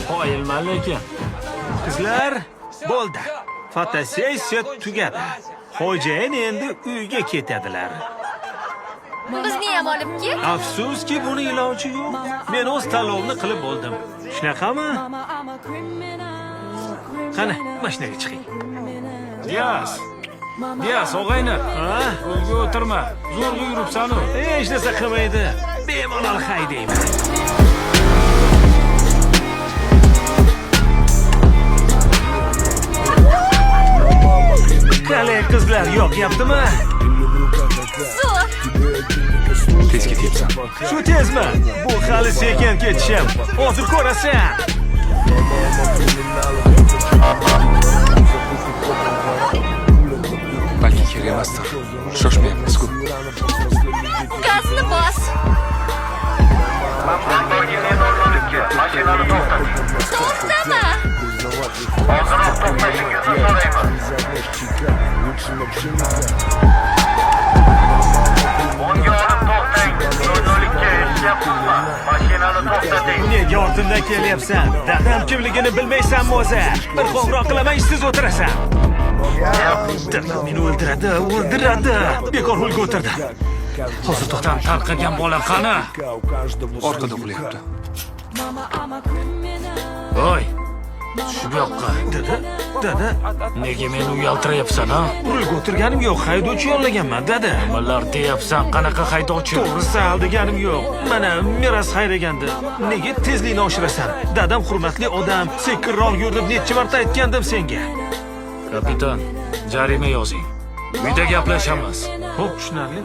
Qoyilman lekin. Qizlar, bo'ldi. Fotosessiya tugadi. Xo'jayin endi uyga ketadilar. Bizni ham olib ket. Afsuski, buni iloji yo'q. Men o'z tanlovimni qilib bo'ldim. Shunaqami? Qani, mashinaga chiqing. Diyas, og'ayni. Ha? O'lga o'tirma. Zo'rg'a yuribsan-ku. Hech narsa qilmaydi. Bemalol haydayman. Qalay qizlar, yoqyaptimi? Zo'r. Tez ketyapsan. Shu tezmi? Bu hali sekin ketishim. Hozir ko'rasan. Balki kerak emasdir. Shoshmayapmiz-ku. Gazni bos. To'xtama. Nega ortimdan kelyapsan? Dadam kimligini bilmaysanmi o'zi? Bir qo'ng'iroq qilaman, ishsiz o'tirasan. Dadam meni o'ldiradi. Bekor o'lga o'tirdi. Hozir to'xtam tarqagan bola qani? Orqada uxlayapti. Voy. Shu yoqqa. Dada, Nega meni uyaltirayapsan, ha? o'lga o'tirganim yo'q, haydovchi yollaganman, dada. Nimalar deyapsan? Qanaqa haydovchi? To'g'risi al deganim yo'q. Mana miras hayragandi. Nega tezlikni oshirasan? Dadam hurmatli odam, sekinroq yur deb necha marta aytgandim senga. Kapitan, jarima yozing. Uyda gaplashamiz. Xo'p, tushunarli.